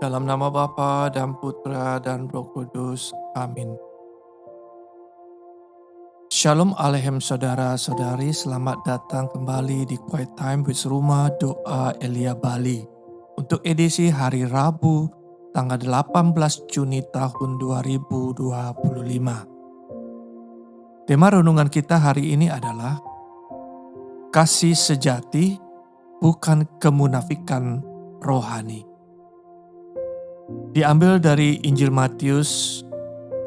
Dalam nama Bapa dan Putra dan Roh Kudus. Amin. Shalom Aleichem saudara-saudari, selamat datang kembali di Quiet Time with Rumah Doa Elia Bali untuk edisi hari Rabu tanggal 18 Juni tahun 2025. Tema renungan kita hari ini adalah kasih sejati bukan kemunafikan rohani. Diambil dari Injil Matius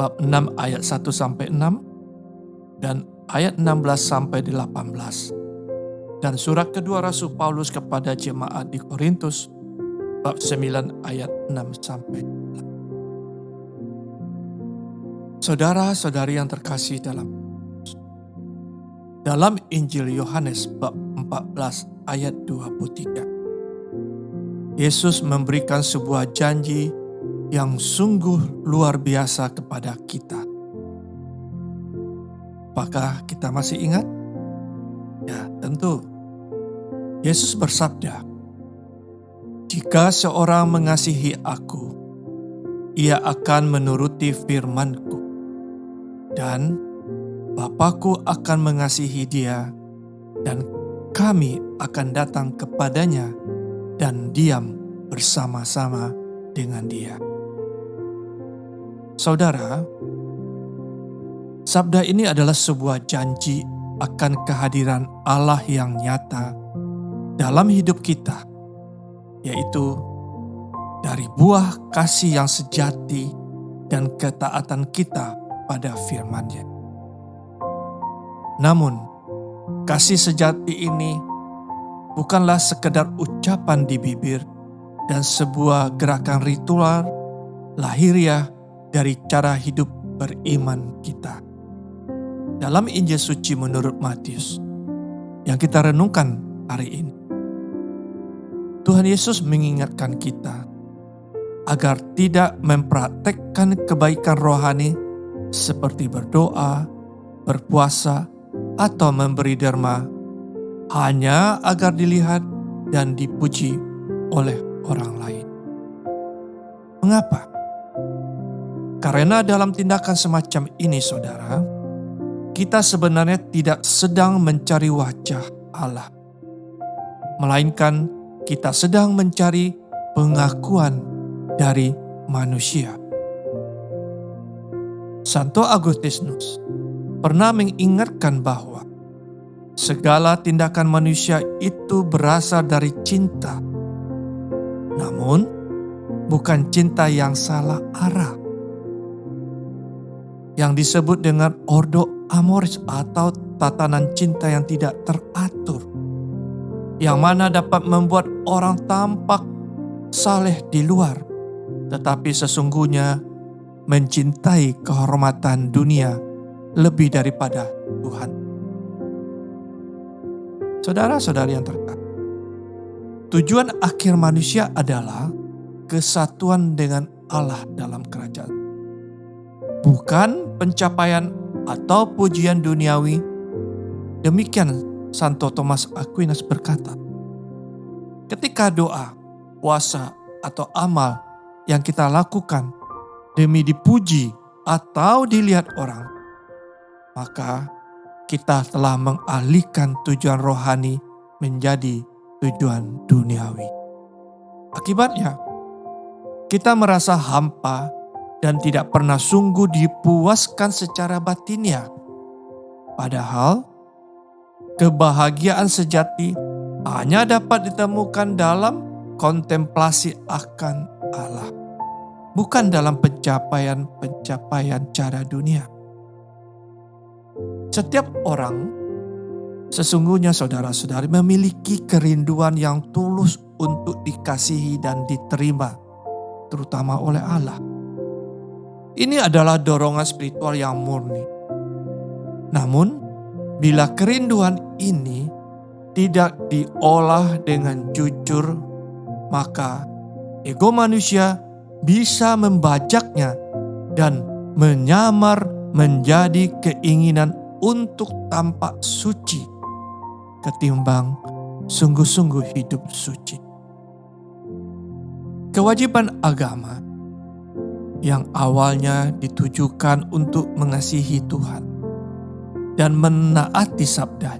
bab 6 ayat 1 sampai 6 dan ayat 16 sampai 18. Dan surat kedua Rasul Paulus kepada jemaat di Korintus bab 9 ayat 6 sampai 8. Saudara-saudari yang terkasih dalam Injil Yohanes bab 14 ayat 23. Yesus memberikan sebuah janji yang sungguh luar biasa kepada kita. Apakah kita masih ingat? Ya, tentu. Yesus bersabda, "Jika seorang mengasihi aku, ia akan menuruti firman-Ku, dan Bapa-Ku akan mengasihi dia, dan kami akan datang kepadanya dan diam bersama-sama dengan dia." Saudara, sabda ini adalah sebuah janji akan kehadiran Allah yang nyata dalam hidup kita, yaitu dari buah kasih yang sejati dan ketaatan kita pada firman-Nya. Namun, kasih sejati ini bukanlah sekedar ucapan di bibir dan sebuah gerakan ritual lahiriah dari cara hidup beriman kita. Dalam Injil Suci menurut Matius yang kita renungkan hari ini, Tuhan Yesus mengingatkan kita agar tidak mempraktekkan kebaikan rohani seperti berdoa, berpuasa, atau memberi derma hanya agar dilihat dan dipuji oleh orang lain. Mengapa? Karena dalam tindakan semacam ini, saudara, kita sebenarnya tidak sedang mencari wajah Allah, melainkan kita sedang mencari pengakuan dari manusia. Santo Agustinus pernah mengingatkan bahwa segala tindakan manusia itu berasal dari cinta, namun bukan cinta yang salah arah, yang disebut dengan ordo amoris atau tatanan cinta yang tidak teratur, yang mana dapat membuat orang tampak saleh di luar, tetapi sesungguhnya mencintai kehormatan dunia lebih daripada Tuhan. Saudara-saudari yang terkasih, tujuan akhir manusia adalah kesatuan dengan Allah dalam kerajaan, bukan pencapaian atau pujian duniawi. Demikian Santo Thomas Aquinas berkata, ketika doa, puasa, atau amal yang kita lakukan demi dipuji atau dilihat orang, maka kita telah mengalihkan tujuan rohani menjadi tujuan duniawi. Akibatnya, kita merasa hampa dan tidak pernah sungguh dipuaskan secara batinnya. Padahal, kebahagiaan sejati hanya dapat ditemukan dalam kontemplasi akan Allah, bukan dalam pencapaian cara dunia. Setiap orang sesungguhnya, saudara-saudari, memiliki kerinduan yang tulus untuk dikasihi dan diterima, terutama oleh Allah. Ini adalah dorongan spiritual yang murni. Namun, bila kerinduan ini tidak diolah dengan jujur, maka ego manusia bisa membajaknya dan menyamar menjadi keinginan untuk tampak suci ketimbang sungguh-sungguh hidup suci. Kewajiban agama yang awalnya ditujukan untuk mengasihi Tuhan dan menaati sabda,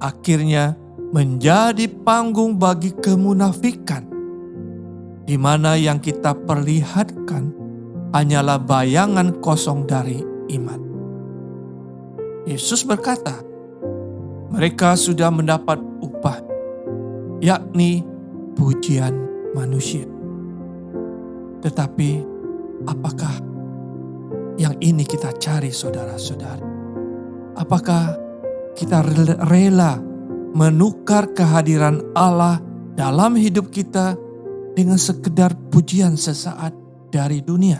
akhirnya menjadi panggung bagi kemunafikan, di mana yang kita perlihatkan hanyalah bayangan kosong dari iman. Yesus berkata, mereka sudah mendapat upah, yakni pujian manusia. Tetapi apakah yang ini kita cari, saudara-saudari? Apakah kita rela menukar kehadiran Allah dalam hidup kita dengan sekedar pujian sesaat dari dunia?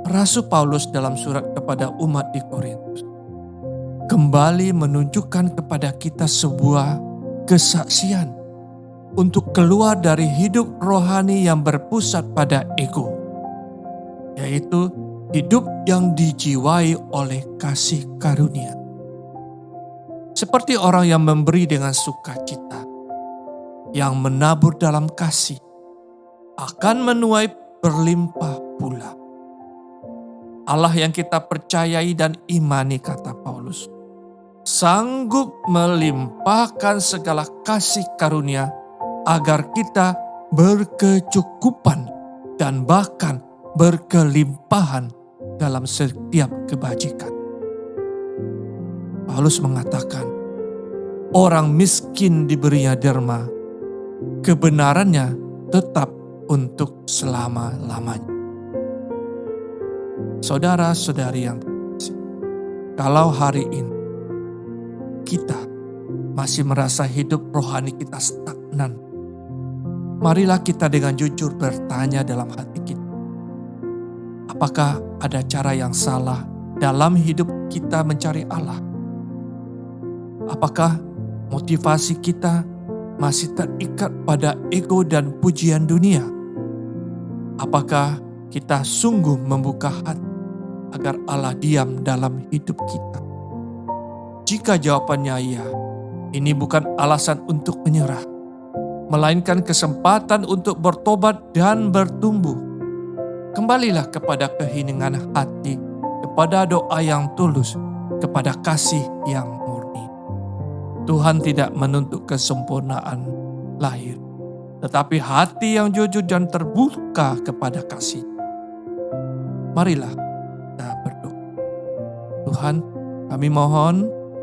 Rasul Paulus dalam surat kepada umat di Korintus kembali menunjukkan kepada kita sebuah kesaksian untuk keluar dari hidup rohani yang berpusat pada ego, yaitu hidup yang dijiwai oleh kasih karunia. Seperti orang yang memberi dengan sukacita, yang menabur dalam kasih, akan menuai berlimpah pula. Allah yang kita percayai dan imani, kata Paulus, sanggup melimpahkan segala kasih karunia agar kita berkecukupan dan bahkan berkelimpahan dalam setiap kebajikan. Paulus mengatakan, orang miskin diberinya derma, kebenarannya tetap untuk selama-lamanya. Saudara-saudari yang terkasih, kalau hari ini kita masih merasa hidup rohani kita stagnan, marilah kita dengan jujur bertanya dalam hati kita, apakah ada cara yang salah dalam hidup kita mencari Allah? Apakah motivasi kita masih terikat pada ego dan pujian dunia? Apakah kita sungguh membuka hati agar Allah diam dalam hidup kita? Jika jawabannya ya, ini bukan alasan untuk menyerah, melainkan kesempatan untuk bertobat dan bertumbuh. Kembalilah kepada keheningan hati, kepada doa yang tulus, kepada kasih yang murni. Tuhan tidak menuntut kesempurnaan lahir, tetapi hati yang jujur dan terbuka kepada kasih. Marilah kita berdoa. Tuhan, kami mohon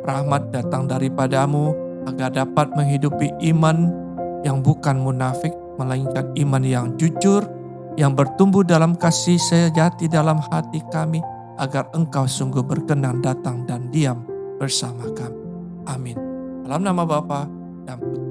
rahmat datang daripadamu agar dapat menghidupi iman yang bukan munafik, melainkan iman yang jujur, yang bertumbuh dalam kasih sejati dalam hati kami, agar Engkau sungguh berkenan datang dan diam bersama kami. Amin. Dalam nama Bapa dan Putra